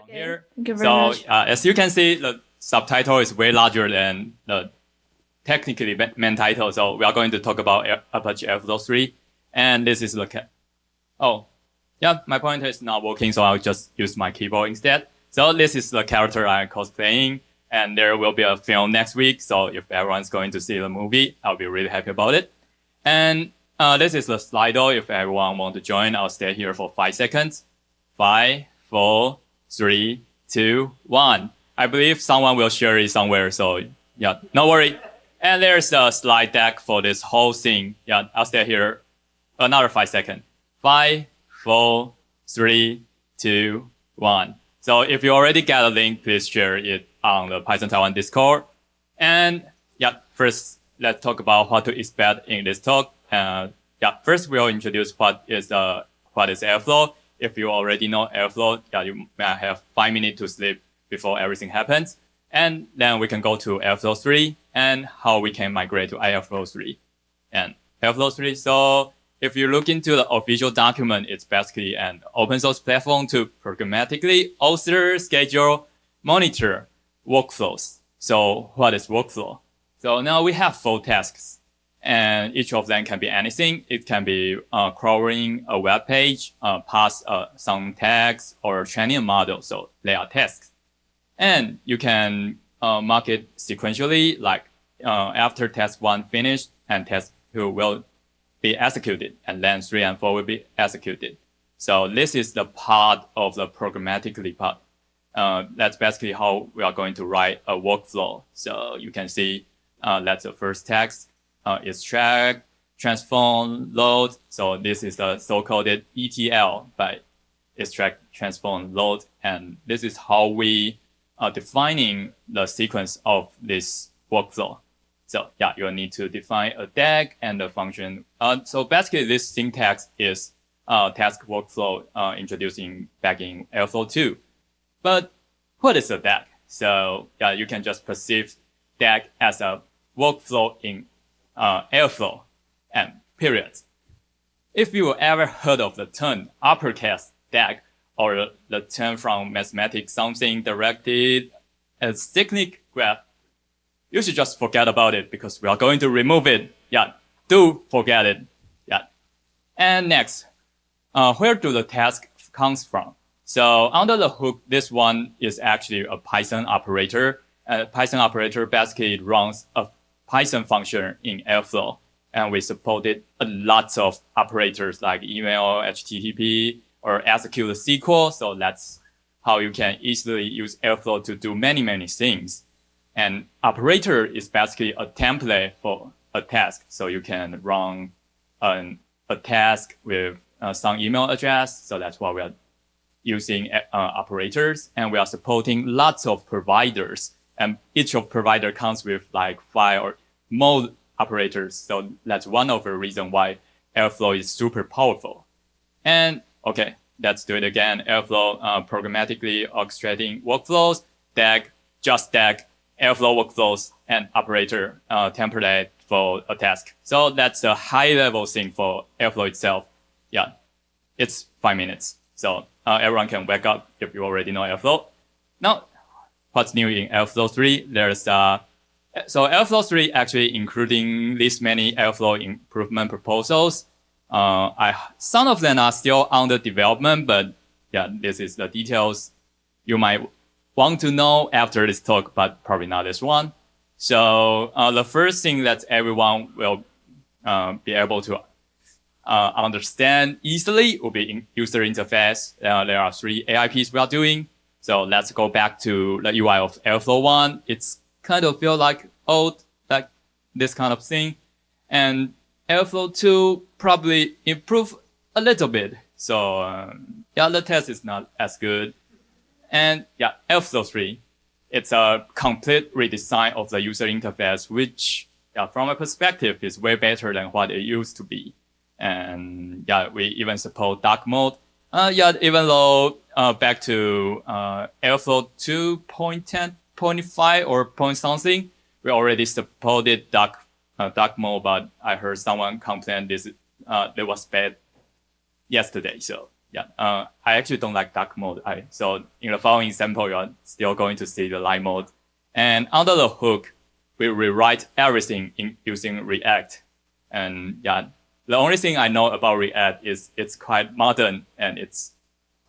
Okay. Here. Thank you very So much. as you can see, the subtitle is way larger than the technically main title. So we are going to talk about Apache Airflow 3. And this is the my pointer is not working, so I'll just use my keyboard instead. So this is the character I'm cosplaying, and there will be a film next week. So if everyone's going to see the movie, I'll be really happy about it. And this is the Slido. If everyone want to join, I'll stay here for 5 seconds. 5, 4, 3, 2, 1. I believe someone will share it somewhere, so yeah, no worry. And there's a slide deck for this whole thing. Yeah, I'll stay here another 5 seconds. 5, 4, 3, 2, 1. So if you already got a link, please share it on the PyCon Taiwan Discord. And first let's talk about what to expect in this talk. First we'll introduce what is Airflow. If you already know Airflow, you may have 5 minutes to sleep before everything happens. And then we can go to Airflow 3 and how we can migrate to Airflow 3. And Airflow 3, so if you look into the official document, it's basically an open source platform to programmatically author, schedule, monitor workflows. So what is workflow? So now we have 4 tasks, and each of them can be anything. It can be crawling a web page, pass some tags, or training a model. So they are tasks. And you can mark it sequentially, like after task 1 finished, and task 2 will be executed, and then 3 and 4 will be executed. So this is the part of the programmatically part. That's basically how we are going to write a workflow. So you can see that's the first task. Extract, transform, load. So this is the so-called ETL by extract, transform, load. And this is how we are defining the sequence of this workflow. So you'll need to define a tag and a function. So basically this syntax is task workflow introducing back in Airflow 2. But what is a tag? So you can just perceive tag as a workflow in Airflow and period. If you ever heard of the term uppercase tag or the term from mathematics, something directed as cyclic graph, you should just forget about it because we are going to remove it. Do forget it. And next, where do the task comes from? So under the hook, this one is actually a Python operator. Python operator basically runs a Python function in Airflow. And we supported a lot of operators like email, HTTP, or execute SQL. So that's how you can easily use Airflow to do many, many things. And operator is basically a template for a task. So you can run a task with some email address. So that's why we are using operators. And we are supporting lots of providers. And each of provider comes with like 5 or more operators. So that's one of the reasons why Airflow is super powerful. And okay, let's do it again. Airflow programmatically orchestrating workflows, tag, just tag, Airflow workflows, and operator template for a task. So that's a high level thing for Airflow itself. It's 5 minutes. So everyone can wake up if you already know Airflow. Now, what's new in Airflow 3? There's so Airflow 3 actually including this many Airflow improvement proposals. Some of them are still under development, but this is the details you might want to know after this talk, but probably not this one. So the first thing that everyone will be able to understand easily will be in user interface. There are 3 AIPs we are doing. So let's go back to the UI of Airflow 1. It's kind of feel like old, like this kind of thing. And Airflow 2 probably improve a little bit. So the test is not as good. And Airflow 3, it's a complete redesign of the user interface, which from a perspective is way better than what it used to be. And we even support dark mode. Even though back to Airflow 2.10.5 or point something, we already supported dark mode, but I heard someone complain this was bad yesterday. So Yeah, I actually don't like dark mode. So in the following example, you're still going to see the light mode. And under the hook, we rewrite everything using React. And yeah, the only thing I know about React is it's quite modern and it's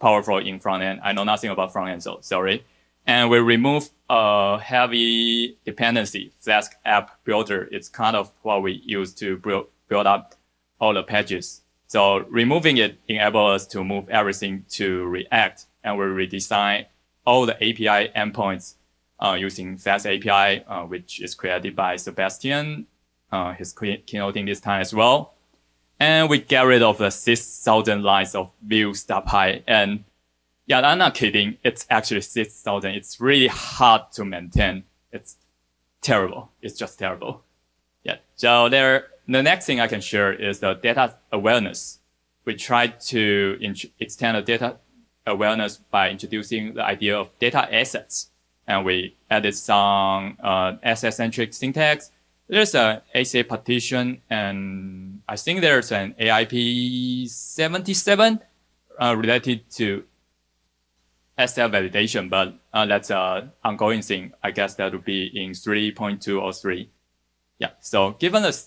powerful in front end. I know nothing about front end, so sorry. And we remove a heavy dependency, Flask app builder. It's kind of what we use to build up all the pages. So removing it enables us to move everything to React, and we redesign all the API endpoints using Fast API, which is created by Sebastian. He's keynoting this time as well. And we get rid of the 6,000 lines of view stub height. And yeah, I'm not kidding. It's actually 6,000. It's really hard to maintain. It's terrible. It's just terrible. Yeah. So the next thing I can share is the data awareness. We tried to extend the data awareness by introducing the idea of data assets. And we added some asset-centric syntax. There's an ASA partition, and I think there's an AIP 77 related to asset validation, but that's an ongoing thing. I guess that would be in 3.2 or 3. Yeah, so given the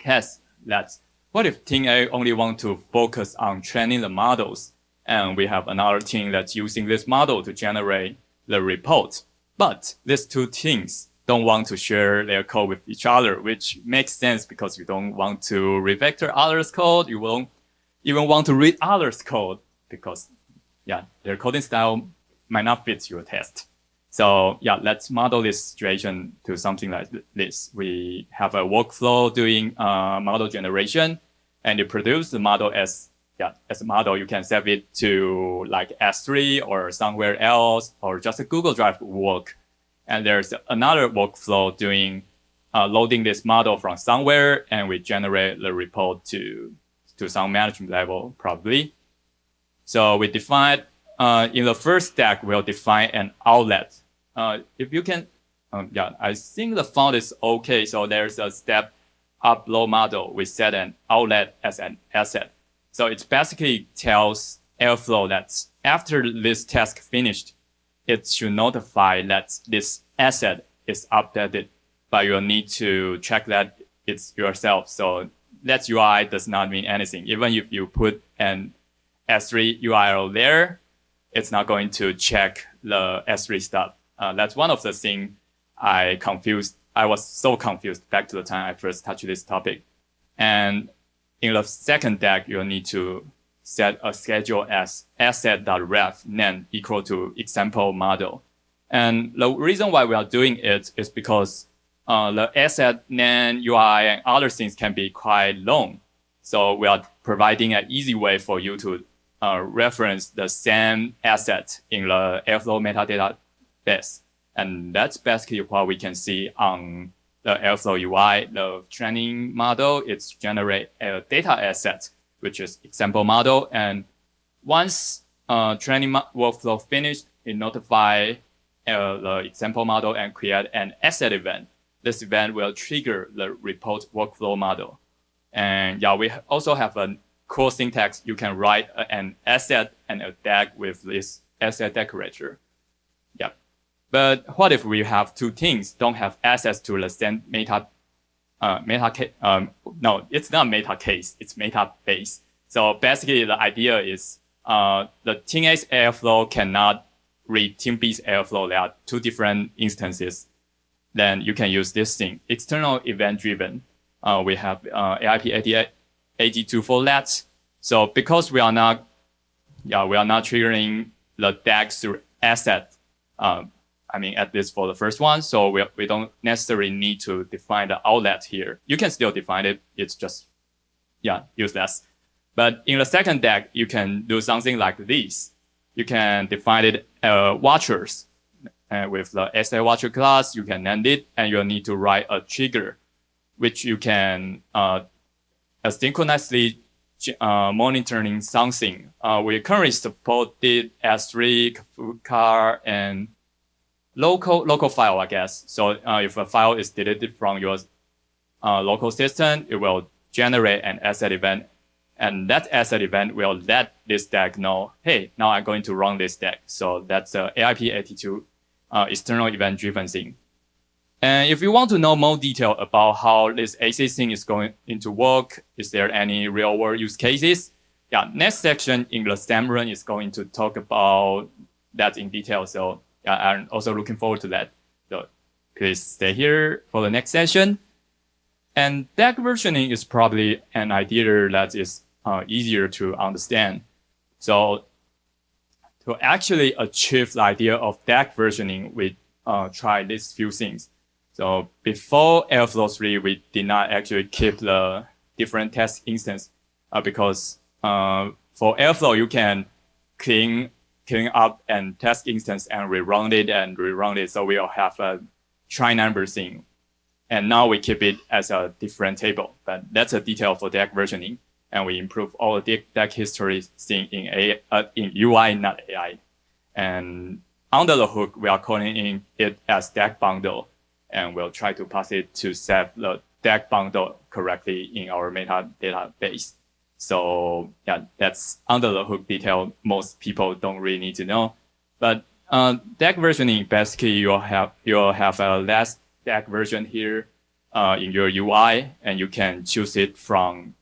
case that what if Team A only want to focus on training the models, and we have another team that's using this model to generate the report, but these two teams don't want to share their code with each other, which makes sense because you don't want to refactor others' code. You won't even want to read others' code because, yeah, their coding style might not fit your test. So yeah, let's model this situation to something like this. We have a workflow doing model generation, and you produce the model as a model. You can save it to like S3 or somewhere else, or just a Google Drive work. And there's another workflow doing loading this model from somewhere, and we generate the report to some management level, probably. So we define, in the first stack, we'll define an outlet. If you can, I think the font is okay. So there's a step upload model. We set an outlet as an asset. So it basically tells Airflow that after this task finished, it should notify that this asset is updated, but you'll need to check that it's yourself. So that UI does not mean anything. Even if you put an S3 URL there, it's not going to check the S3 stuff. That's one of the things I was so confused back to the time I first touched this topic. And in the second deck, you'll need to set a schedule as asset.ref name equal to example model. And the reason why we are doing it is because the asset name, UI, and other things can be quite long. So we are providing an easy way for you to reference the same asset in the Airflow metadata base. And that's basically what we can see on the Airflow UI. The training model, it's generate a data asset, which is example model. And once training workflow finished, it notify the example model and create an asset event. This event will trigger the report workflow model. And yeah, we also have a cool syntax. You can write an asset and a DAG with this asset decorator. Yeah. But what if we have two teams don't have access to the same no, it's not meta case, it's meta base. So basically the idea is the team A's Airflow cannot read team B's Airflow. There are two different instances. Then you can use this thing, external event driven. We have AIP 82 for that. So because we are not triggering the DAG through asset, at least for the first one. So we don't necessarily need to define the outlet here. You can still define it. It's just, useless. But in the second DAG, you can do something like this. You can define it watchers. With the SA watcher class, you can end it, and you'll need to write a trigger, which you can asynchronously monitoring something. We currently supported S3, Kafka, and local file, I guess. So if a file is deleted from your local system, it will generate an asset event And that asset event will let this stack know, hey, now I'm going to run this stack. So that's the AIP82 external event-driven thing. And if you want to know more detail about how this AC thing is going to work, is there any real-world use cases? Yeah, next section in the STEM run is going to talk about that in detail. So yeah, I'm also looking forward to that. So please stay here for the next session. And DAG versioning is probably an idea that is easier to understand. So to actually achieve the idea of DAG versioning, we try these few things. So before Airflow 3, we did not actually keep the different test instance because for Airflow, you can clean up and test instance and rerun it. So we'll have a try number thing. And now we keep it as a different table, but that's a detail for DAG versioning. And we improve all the DAG history thing in UI, not AI. And under the hook, we are calling it as DAG bundle. And we'll try to pass it to set the DAG bundle correctly in our metadata-base. So yeah, that's under the hook detail most people don't really need to know. But DAG versioning, basically you'll have a last DAG version here in your UI, and you can choose it from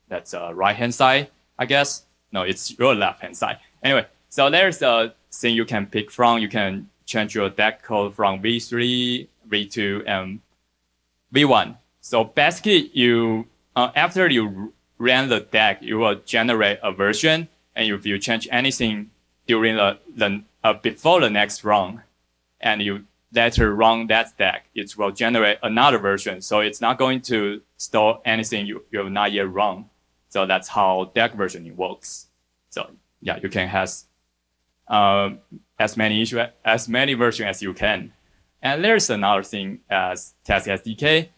that's right-hand side, I guess. No, it's your left-hand side. Anyway, so there's a thing you can pick from. You can change your DAG code from V3, V2, and V1. So basically, you after you run the DAG, you will generate a version, and if you change anything during the before the next run, and you later run that DAG, it will generate another version. So it's not going to store anything you have not yet run. So that's how DAG versioning works. So yeah, you can have as many versions as you can. And there's another thing as Task SDK.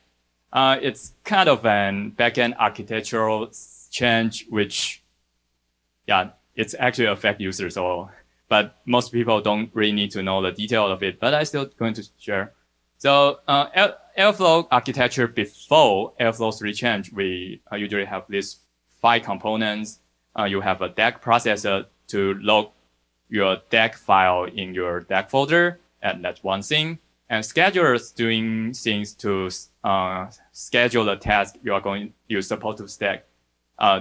It's kind of an backend architectural change, which, yeah, it's actually affect users all. But most people don't really need to know the detail of it, but I'm still going to share. So Airflow architecture before Airflow 3 change, we usually have these 5 components. You have a DAG processor to log your DAG file in your DAG folder, and that's one thing. And schedulers doing things to schedule the task you're supposed to stack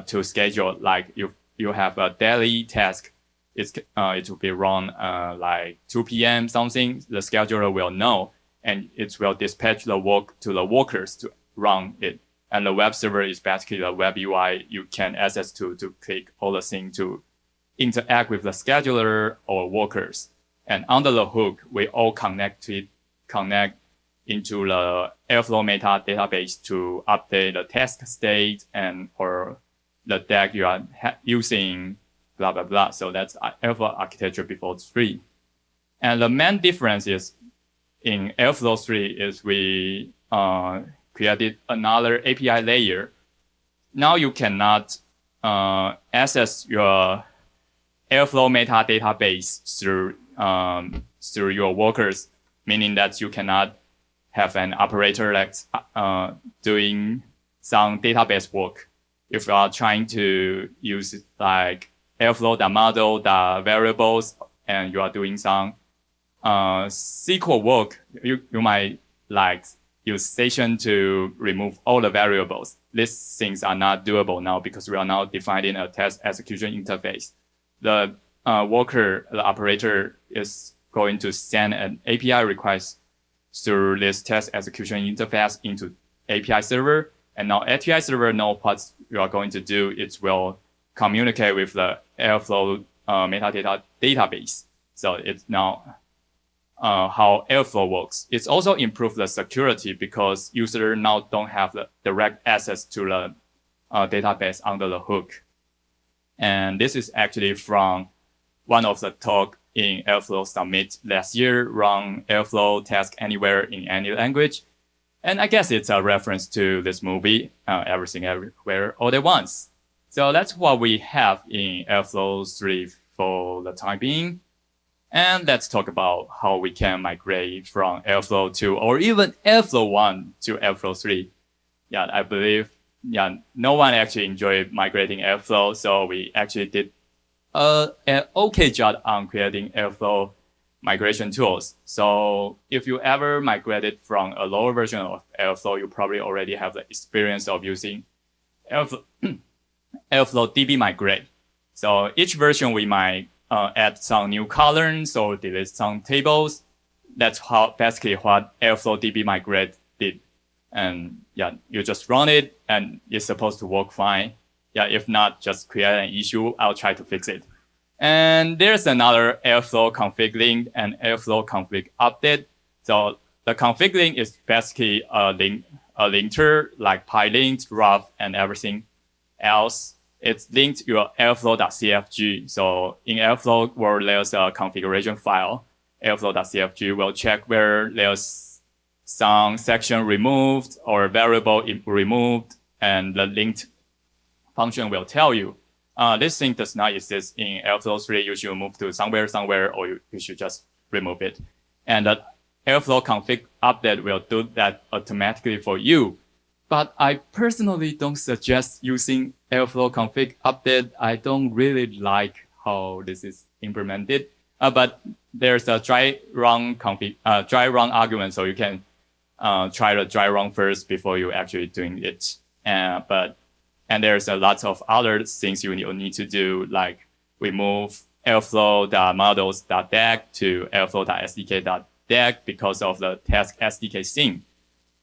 to schedule. Like you have a daily task, it will be run like 2 p.m. something. The scheduler will know, and it will dispatch the work to the workers to run it. And the web server is basically the web UI you can access to click all the things to interact with the scheduler or workers. And under the hook, we all connect into the Airflow meta database to update the task state and or the DAG you are using, blah, blah, blah. So that's Airflow architecture before 3. And the main difference is in Airflow 3 is we created another API layer. Now you cannot access your Airflow meta database through your workers, meaning that you cannot have an operator that's doing some database work. If you are trying to use like Airflow.model.variables and you are doing some SQL work, you might like use station to remove all the variables. These things are not doable now because we are now defining a test execution interface. The the operator is going to send an API request through this test execution interface into API server. And now API server knows what you are going to do. It will communicate with the Airflow metadata database. So it's now how Airflow works. It's also improved the security because users now don't have the direct access to the database under the hook. And this is actually from one of the talk in Airflow Summit last year, run Airflow task anywhere in any language. And I guess it's a reference to this movie, Everything Everywhere All at Once. So that's what we have in Airflow 3 for the time being. And let's talk about how we can migrate from Airflow 2 or even Airflow 1 to Airflow 3. Yeah, I believe no one actually enjoyed migrating Airflow, so we actually did an okay job on creating Airflow migration tools. So if you ever migrated from a lower version of Airflow, you probably already have the experience of using Airflow, Airflow DB migrate. So each version we might add some new columns or delete some tables. That's how basically what Airflow DB migrate did. And you just run it and it's supposed to work fine. If not, just create an issue. I'll try to fix it. And there's another Airflow config link and Airflow config update. So the config link is basically a linter like PyLint, Ruff, and everything else. It's linked your airflow.cfg. So in Airflow, where there's a configuration file, airflow.cfg will check where there's some section removed or variable removed, and the linked function will tell you, this thing does not exist in Airflow 3. You should move to somewhere, or you should just remove it. And the Airflow config update will do that automatically for you. But I personally don't suggest using Airflow config update. I don't really like how this is implemented. But there's a dry run argument, so you can try the dry run first before you actually doing it. And there's a lot of other things you need to do, like we move airflow.models.deck to airflow.sdk.deck because of the task SDK thing.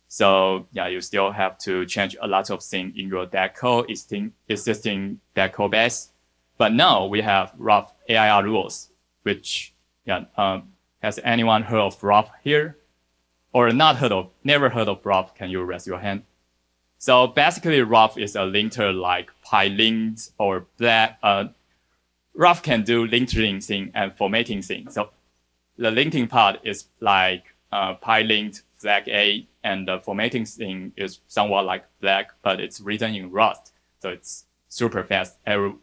So you still have to change a lot of things in your deck code, existing deck code base. But now we have Ruff AIR rules, which has anyone heard of Ruff here? Or never heard of Ruff? Can you raise your hand? So basically, Ruff is a linter like PyLint or Black. Ruff can do lintering thing and formatting thing. So the linting part is like PyLint, Flag 8, and the formatting thing is somewhat like Black, but it's written in Rust. So it's super fast. Technically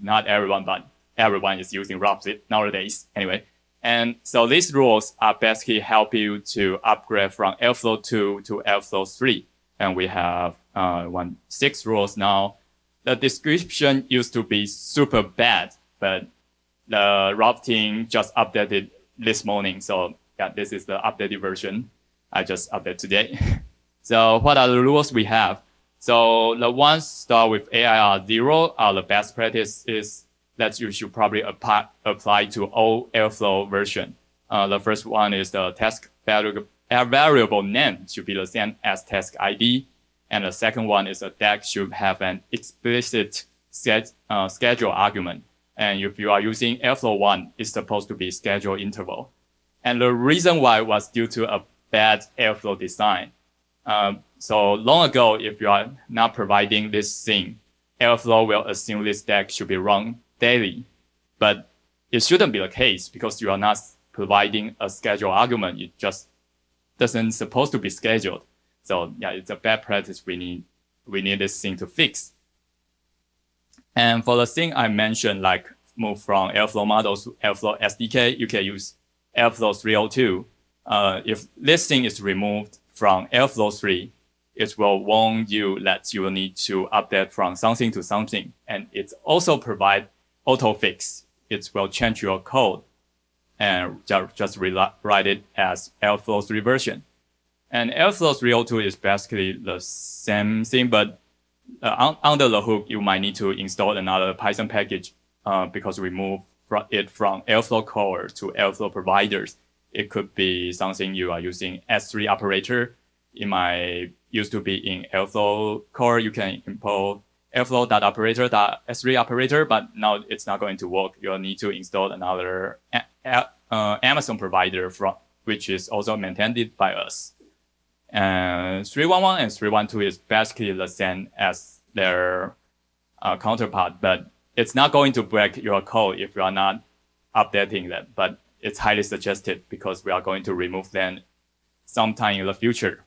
not everyone, but everyone is using Ruff nowadays anyway. And so these rules are basically help you to upgrade from Airflow 2 to Airflow 3. And we have 6 rules now. The description used to be super bad, but the Ruff team just updated this morning. So this is the updated version. I just updated today. So what are the rules we have? So the ones start with AIR 0 are the best practice is that you should probably apply to all Airflow version. The first one is the task variable name should be the same as task ID. And the second one is a deck should have an explicit schedule argument. And if you are using Airflow 1, it's supposed to be schedule interval. And the reason why was due to a bad Airflow design. So long ago, if you are not providing this thing, Airflow will assume this deck should be run daily, but it shouldn't be the case because you are not providing a schedule argument. It just doesn't supposed to be scheduled. So it's a bad practice. We need this thing to fix. And for the thing I mentioned, like move from Airflow models to Airflow SDK, you can use Airflow 302. If this thing is removed from Airflow 3, it will warn you that you will need to update from something to something. And it also provide auto fix. It will change your code and just write it as Airflow 3 version. And Airflow 302 is basically the same thing, but under the hook, you might need to install another Python package because we move it from Airflow core to Airflow providers. It could be something you are using S3 operator. It might used to be in Airflow core. You can import Airflow.operator.S3 operator, but now it's not going to work. You'll need to install another Amazon provider which is also maintained by us. And 311 and 312 is basically the same as their counterpart, but it's not going to break your code if you are not updating them. But it's highly suggested because we are going to remove them sometime in the future.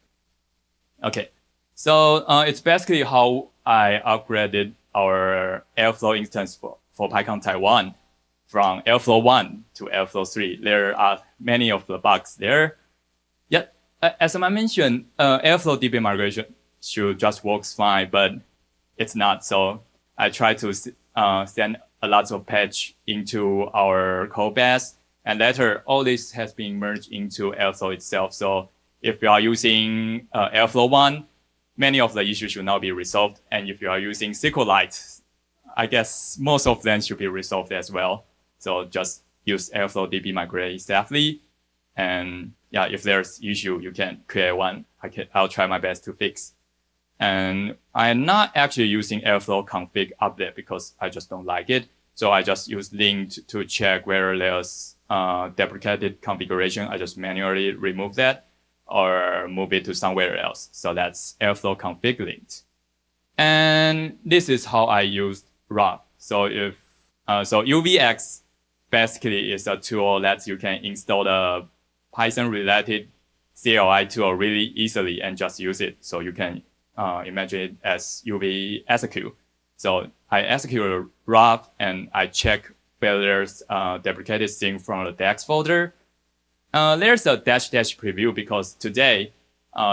Okay, so it's basically how I upgraded our Airflow instance for PyCon Taiwan from Airflow 1 to Airflow 3. There are many of the bugs there. Yet, as I mentioned, Airflow DB migration should just work fine, but it's not. So I try to send a lot of patch into our code base, and later all this has been merged into Airflow itself. So if you are using Airflow 1, many of the issues should now be resolved. And if you are using SQLite, I guess most of them should be resolved as well. So just use Airflow DB migrate safely. And yeah, if there's issue, you can create one. I'll try my best to fix. And I'm not actually using Airflow config update because I just don't like it. So I just use lint to check whether there's deprecated configuration. I just manually remove that or move it to somewhere else. So that's Airflow config lint. And this is how I use Ruff. So so UVX basically is a tool that you can install the Python related CLI tool really easily and just use it. So you can imagine it as UV execute. So I execute Ruff and I check whether there's deprecated thing from the DEX folder. There's a dash preview because today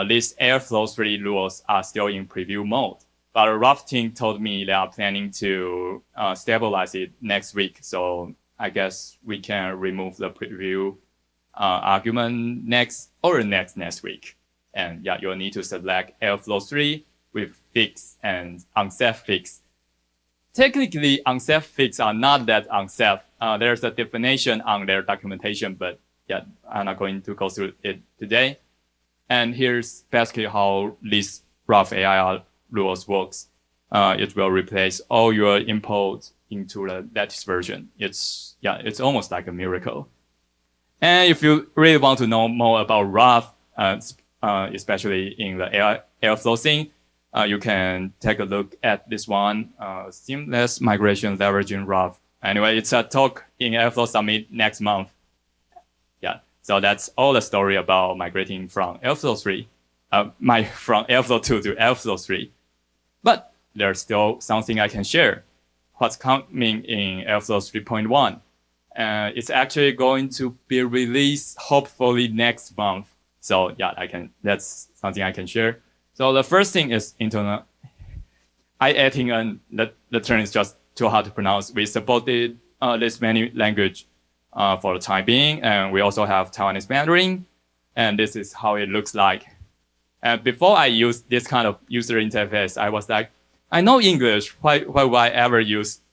these Airflow 3 rules are still in preview mode. But the Ruff team told me they are planning to stabilize it next week. So I guess we can remove the preview argument next week. And yeah, you'll need to select Airflow 3 with fix and unsafe fix. Technically, unsafe fix are not that unsafe. There's a definition on their documentation, but yeah, I'm not going to go through it today. And here's basically how this Ruff AI rules works. It will replace all your imports into the latest version. It's almost like a miracle. And if you really want to know more about Ruff, especially in the Airflow thing, you can take a look at this one, seamless migration leveraging Ruff. Anyway, it's a talk in Airflow Summit next month. Yeah, so that's all the story about migrating from Airflow 3, from Airflow 2 to Airflow 3. But there's still something I can share. What's coming in Airflow 3.1? It's actually going to be released hopefully next month. So yeah, that's something I can share. So the first thing is internal I-18, and the term is just too hard to pronounce. We supported this many language for the time being, and we also have Taiwanese Mandarin, and this is how it looks like. And before I used this kind of user interface, I was like, I know English. Why would I ever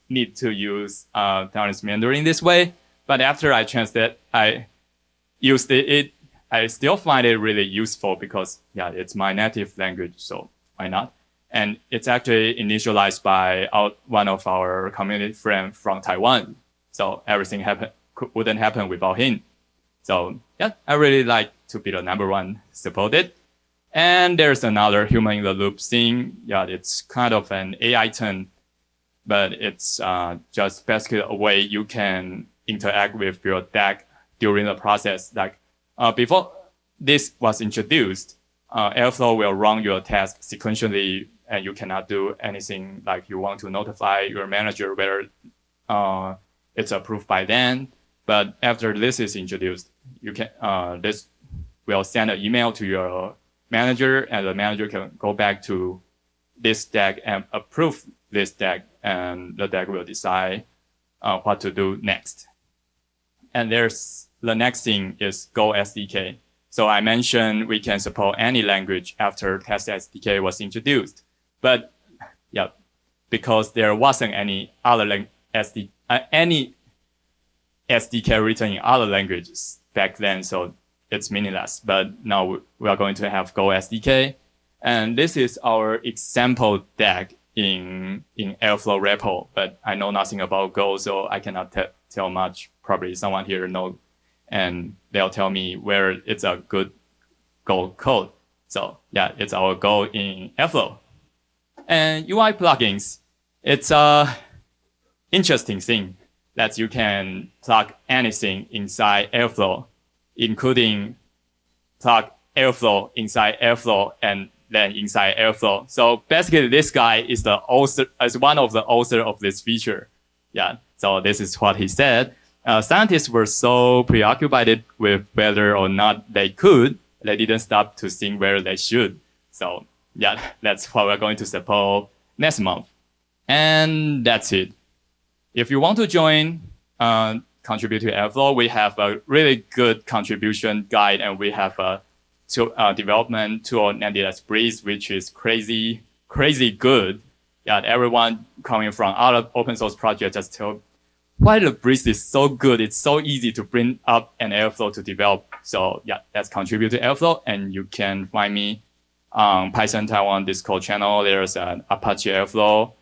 need to use Taiwanese Mandarin this way? But after I translate, I used it. I still find it really useful because yeah, it's my native language, so why not? And it's actually initialized by one of our community friends from Taiwan. So everything wouldn't happen without him. So yeah, I really like to be the number one supported. And there's another human in the loop thing. Yeah, it's kind of an AI turn, but it's just basically a way you can interact with your deck during the process. Like before this was introduced, Airflow will run your task sequentially, and you cannot do anything like you want to notify your manager whether it's approved by them. But after this is introduced, you can this will send an email to your manager, and the manager can go back to this deck and approve this deck, and the deck will decide what to do next. And there's the next thing is Go SDK. So I mentioned we can support any language after Test SDK was introduced, but yeah, because there wasn't any other any SDK written in other languages back then, so it's meaningless. But now we are going to have Go SDK, and this is our example deck in Airflow repo. But I know nothing about Go, so I cannot tell much. Probably someone here knows, and they'll tell me where it's a good Go code. So yeah, it's our Go in Airflow. And UI plugins, it's a interesting thing that you can plug anything inside Airflow, including plug Airflow inside Airflow and then inside Airflow. So basically, this guy is one of the author of this feature. Yeah. So this is what he said. Scientists were so preoccupied with whether or not they could, they didn't stop to think whether they should. So yeah, that's what we're going to support next month. And that's it. If you want to join, contribute to Airflow, we have a really good contribution guide, and we have a development tool named as Breeze, which is crazy good. Yeah, everyone coming from other open source projects just tell why the Breeze is so good. It's so easy to bring up an Airflow to develop. So yeah, let's contribute to Airflow, and you can find me on PyCon Taiwan Discord channel. There's an Apache Airflow.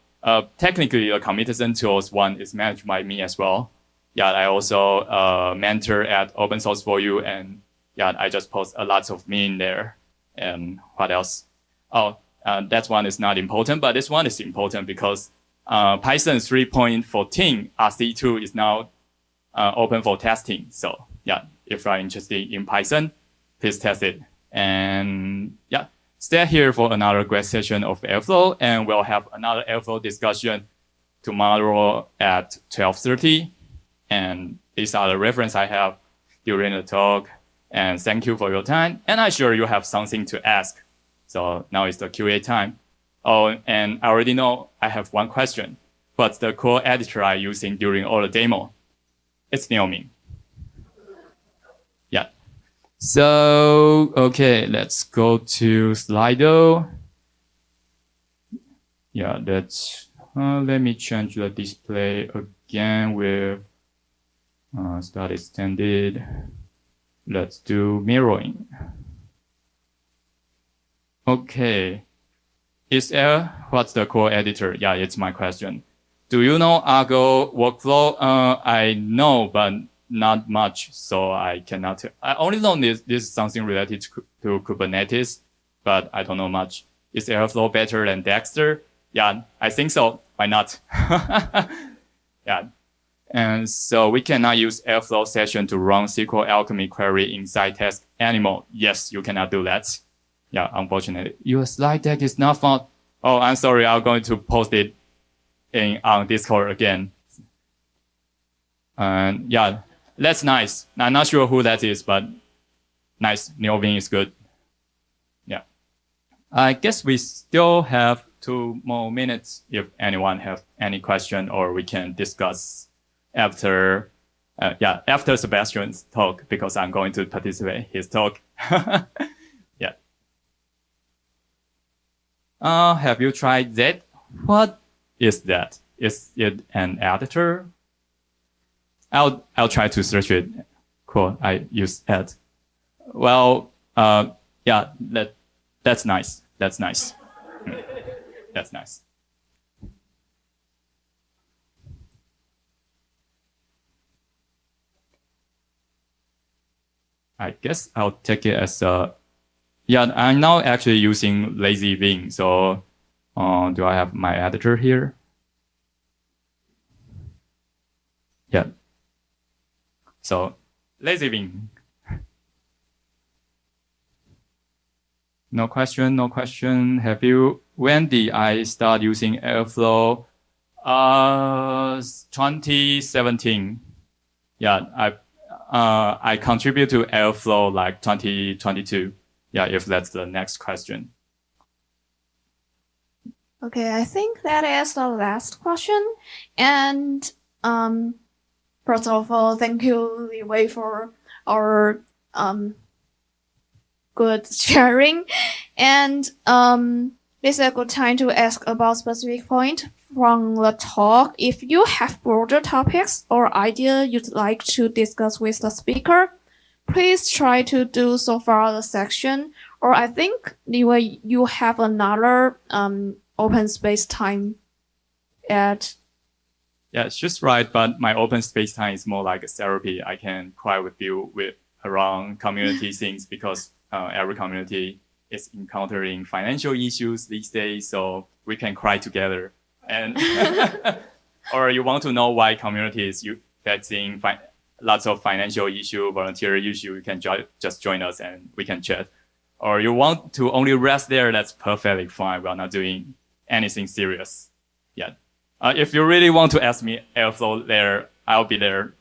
Technically, the commitment tools one is managed by me as well. Yeah, I also mentor at Open Source for You, and yeah, I just post a lot of me in there. And what else? Oh, that one is not important, but this one is important because Python 3.14 RC2 is now open for testing. So yeah, if you're interested in Python, please test it. And yeah, stay here for another great session of Airflow, and we'll have another Airflow discussion tomorrow at 12:30. And these are the references I have during the talk. And thank you for your time. And I'm sure you have something to ask. So now is the QA time. Oh, and I already know I have one question. What's the core editor I'm using during all the demo? It's Neoming. Yeah. So, okay, let's go to Slido. Yeah, that's, let me change the display again with start extended. Let's do mirroring. Okay. What's the core editor? Yeah, it's my question. Do you know Argo workflow? I know, but not much, so I cannot. I only know this is something related to Kubernetes, but I don't know much. Is Airflow better than Dexter? Yeah, I think so. Why not? Yeah. And so we cannot use Airflow session to run SQL Alchemy query inside test anymore. Yes, you cannot do that. Yeah, unfortunately. Your slide deck is not found. Oh, I'm sorry. I'm going to post it on Discord again. And yeah, that's nice. I'm not sure who that is, but nice. Neovin is good. Yeah. I guess we still have 2 more minutes if anyone has any question, or we can discuss after Sebastian's talk, because I'm going to participate in his talk. Yeah. Have you tried that? What is that? Is it an editor? I'll try to search it. Cool. I use that. Well, yeah, that's nice. That's nice. That's nice. I guess I'll take it as yeah, I'm now actually using Lazy Vim. So do I have my editor here? Yeah. So Lazy Vim. No question. When did I start using Airflow? 2017. Yeah, I contribute to Airflow like 2022. Yeah, if that's the next question. Okay, I think that is the last question. And first of all, thank you, Li Wei, for our good sharing. And this is a good time to ask about specific point from the talk. If you have broader topics or idea you'd like to discuss with the speaker, please try to do so for the section. Or I think, Li Wei, you have another open space time at. Yeah, it's just right, but my open space time is more like a therapy. I can cry with you around community things, because every community is encountering financial issues these days, so we can cry together. And or you want to know why community is facing lots of financial issue, volunteer issue, you can just join us and we can chat. Or you want to only rest there, that's perfectly fine. We're not doing anything serious. Yeah. If you really want to ask me Airflow there, I'll be there.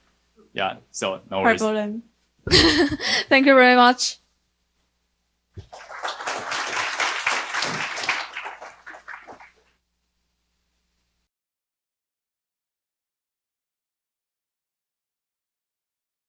Yeah, so no worries. Thank you very much.